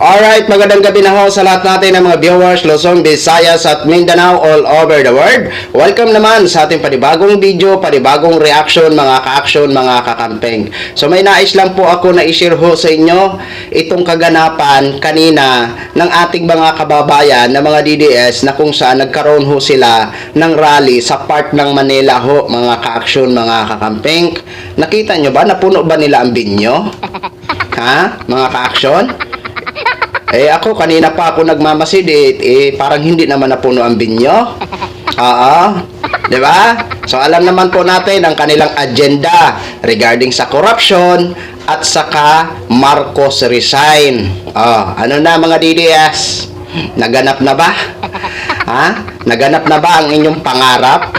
Alright, magandang gabi na ho sa lahat natin ng mga viewers, Luzon, Visayas at Mindanao all over the world. Welcome naman sa ating panibagong video, panibagong reaction, mga ka-action, mga kakampeng. So may nais lang po ako na i-share ho sa inyo itong kaganapan kanina ng ating mga kababayan na mga DDS na kung saan nagkaroon ho sila ng rally sa part ng Manila ho, mga ka-action, mga kakampeng. Nakita nyo ba? Napuno ba nila ang binyo? Ha? Mga ka-action? Ako kanina pa ako nagmamasid parang hindi naman napuno ang binyo. Oo. 'Di ba? So alam naman po natin ang kanilang agenda regarding sa corruption at saka Marcos resign. Ano na mga DDS? Naganap na ba? Ha? Naganap na ba ang inyong pangarap?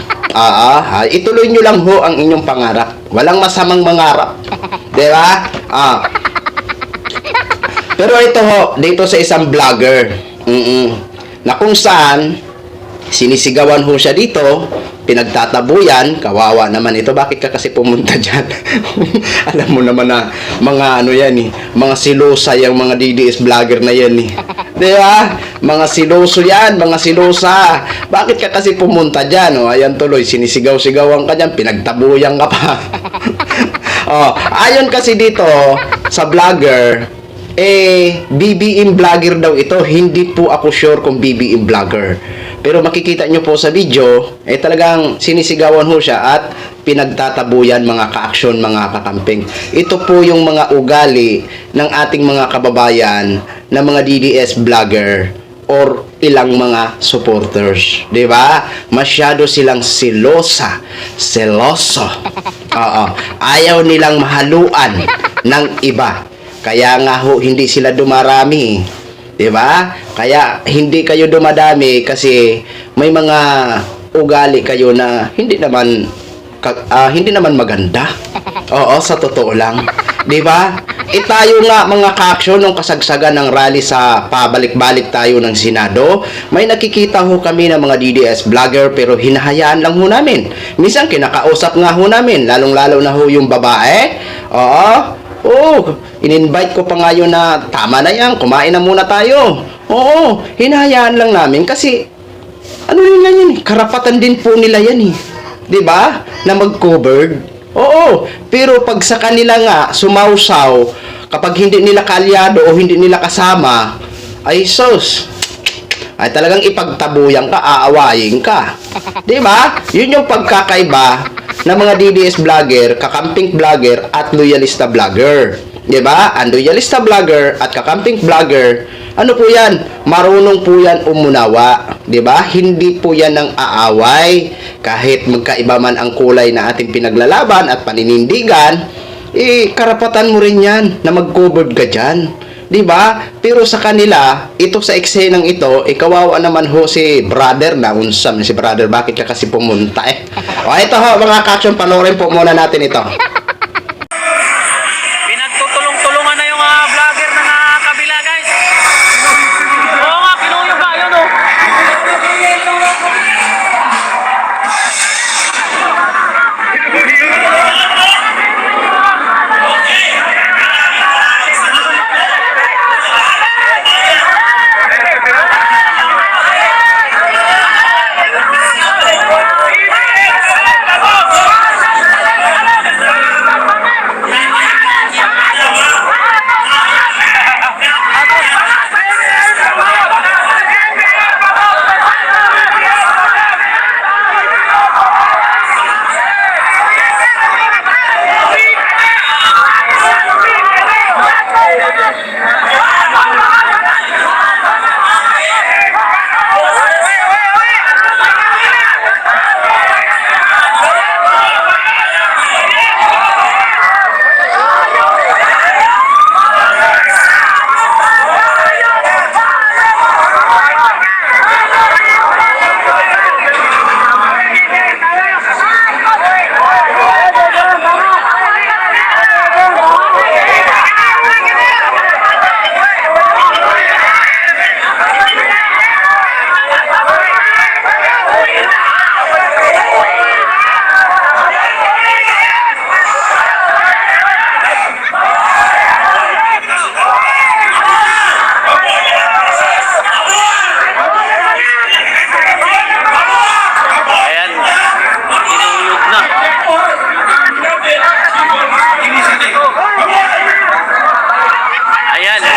Ituloy nyo lang ho ang inyong pangarap. Walang masamang mangarap. 'Di ba? Pero ito ho, dito sa isang vlogger, na kung saan, sinisigawan ho siya dito, pinagtatabuyan, kawawa naman ito, bakit ka kasi pumunta dyan? Alam mo naman na, mga ano yan mga silosa yung mga DDS vlogger na yan Diba? Mga siloso yan, mga silosa. Bakit ka kasi pumunta dyan? Ayan tuloy, sinisigaw-sigawan ka dyan, pinagtabuyan ka pa. Ayon kasi dito, sa vlogger, BBM vlogger daw ito. Hindi po ako sure kung BBM vlogger. Pero makikita nyo po sa video, talagang sinisigawan ho siya at pinagtatabuyan, mga ka-action, mga kakamping. Ito po yung mga ugali ng ating mga kababayan na mga DDS vlogger or ilang mga supporters. Diba? Masyado silang seloso. Ayaw nilang mahaluan ng iba. Kaya nga ho, hindi sila dumarami. 'Di ba? Kaya hindi kayo dumadami kasi may mga ugali kayo na hindi naman maganda. Oo, sa totoo lang. 'Di ba? Tayo nga mga ka-action nung kasagsagan ng rally sa pabalik-balik tayo ng Senado, may nakikita ho kami ng mga DDS vlogger pero hinahayaan lang ho namin. Minsan kinakausap nga ho namin, lalong-lalo na ho yung babae. In-invite ko pa nga yun na tama na yan, kumain na muna tayo. Hinahayaan lang namin kasi ano nila yan karapatan din po nila yan 'di ba? Na mag-covered. Pero pag sa kanila nga sumausaw, kapag hindi nila kalyado o hindi nila kasama, ay talagang ipagtabuyan ka, aawayin ka. 'Di ba? Yun yung pagkakaiba ng mga DDS vlogger, kakamping vlogger at loyalista vlogger. 'Di ba? Ang loyalista vlogger at kakamping vlogger, ano po 'yan? Marunong po 'yan umunawa, 'di ba? Hindi po 'yan ng aaway. Kahit magkaiba man ang kulay na ating pinaglalaban at paninindigan, karapatan mo rin 'yan na mag-covered ka diyan. 'Di ba? Pero sa kanila, ito sa eksenang ito, kawawa naman ho si brother na unsam si brother, bakit ka kasi pumunta ito ho mga ka-action, panoorin po muna natin ito. Pinagtutulong-tulungan na yung mga vlogger na nakakabila, guys. Oo nga, kinuyo ka, yun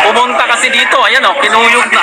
Pumunta kasi dito, ayan o, kinuyog na.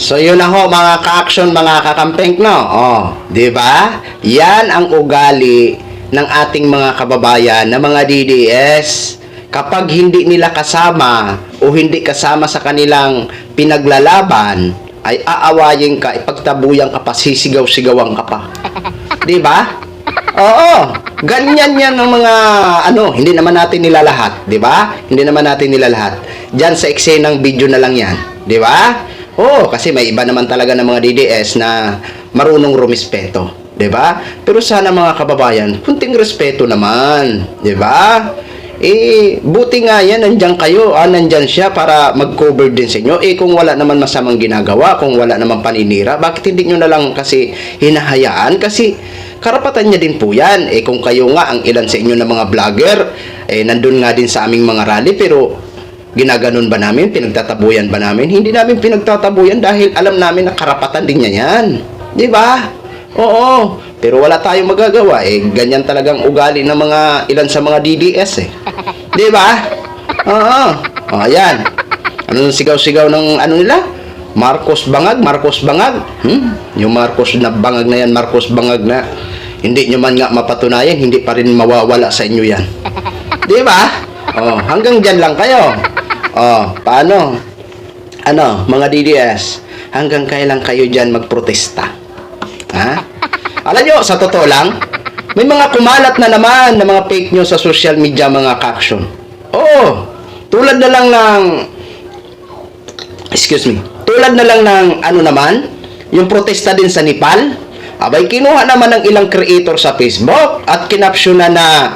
So yun na ho mga ka-action, mga kakampeng, no? Oh, 'di ba? Yan ang ugali ng ating mga kababayan na mga DDS. Kapag hindi nila kasama o hindi kasama sa kanilang pinaglalaban, ay aawayin ka, ipagtabuyan ka pa, sisigaw-sigawan ka pa. 'Di ba? Oo, ganyan yan ng mga hindi naman natin nilalahat, 'di ba? Hindi naman natin nilalahat. Diyan sa eksenang video na lang 'yan, 'di ba? Oo, kasi may iba naman talaga ng mga DDS na marunong rumispeto, 'di ba? Pero sana mga kababayan, kunting respeto naman, 'di ba? Buti nga yan, nandiyan kayo, nandiyan siya para mag-cover din sa inyo. Kung wala naman masamang ginagawa, kung wala naman paninira, bakit hindi nyo na lang kasi hinahayaan? Kasi karapatan niya din po yan. Kung kayo nga, ang ilan sa inyo na mga vlogger, nandun nga din sa aming mga rally, pero ginaganon ba namin? Pinagtatabuyan ba namin? Hindi namin pinagtatabuyan dahil alam namin na karapatan din niya yan. Di ba? Oo. Pero wala tayong magagawa. Ganyan talagang ugali ng mga ilan sa mga DDS Di ba? Oo. Ayan. Ano sigaw-sigaw ng nila? Marcos Bangag, Marcos Bangag. Yung Marcos na bangag na yan, Marcos Bangag na. Hindi nyo man nga mapatunayan, hindi pa rin mawawala sa inyo yan. Di ba? Hanggang dyan lang kayo. Paano? Mga DDS, hanggang kailan kayo dyan magprotesta? Ha? Alam nyo, sa totoo lang, may mga kumalat na naman na mga fake news sa social media, mga ka-action. Oo, tulad na lang ng, tulad na lang ng yung protesta din sa Nepal. Abay, kinuha naman ng ilang creator sa Facebook at kinapsyonan na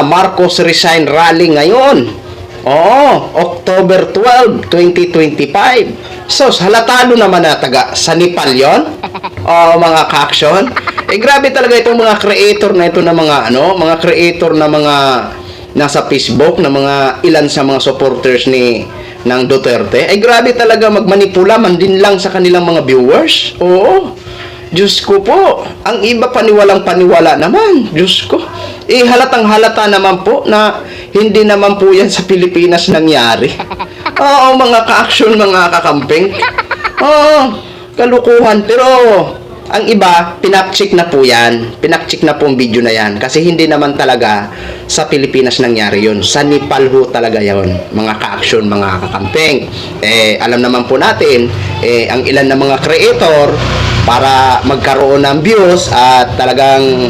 Marcos resign rally ngayon. Oo, October 12, 2025. So, halatalo naman na taga sa Nepal yon. Mga ka-action. Grabe talaga itong mga creator na ito na mga creator na mga nasa Facebook, na mga ilan sa mga supporters ng Duterte. Grabe talaga magmanipula man din lang sa kanilang mga viewers. Oo. Diyos ko po, ang iba paniwalang paniwala naman. Diyos ko. Halatang halata naman po na hindi naman po yan sa Pilipinas nangyari. Oo, mga ka-action, mga kakamping. Oo, kalukuhan. Pero, ang iba, pinakcheck na po yan. Pinakcheck na po ang video na yan. Kasi hindi naman talaga sa Pilipinas nangyari yun. Sa Nepal ho talaga yun. Mga ka-action, mga kakamping. Alam naman po natin, ang ilan na mga creator, para magkaroon ng views at talagang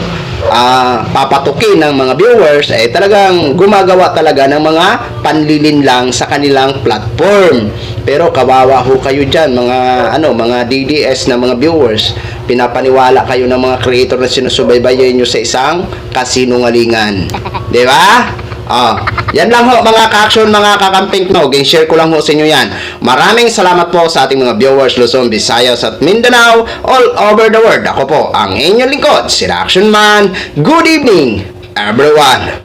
papatukin ng mga viewers, talagang gumagawa talaga ng mga panlilin lang sa kanilang platform. Pero kawawa ho kayo dyan, mga DDS na mga viewers. Pinapaniwala kayo ng mga creator na sinusubaybayan nyo sa isang kasinungalingan. Di ba? Yan lang ho mga ka-action, mga kakamping, share ko lang ho sa inyo yan. Maraming salamat po sa ating mga viewers Luzon, Visayas at Mindanao all over the world. Ako po ang inyong lingkod, si Action Man. Good evening everyone.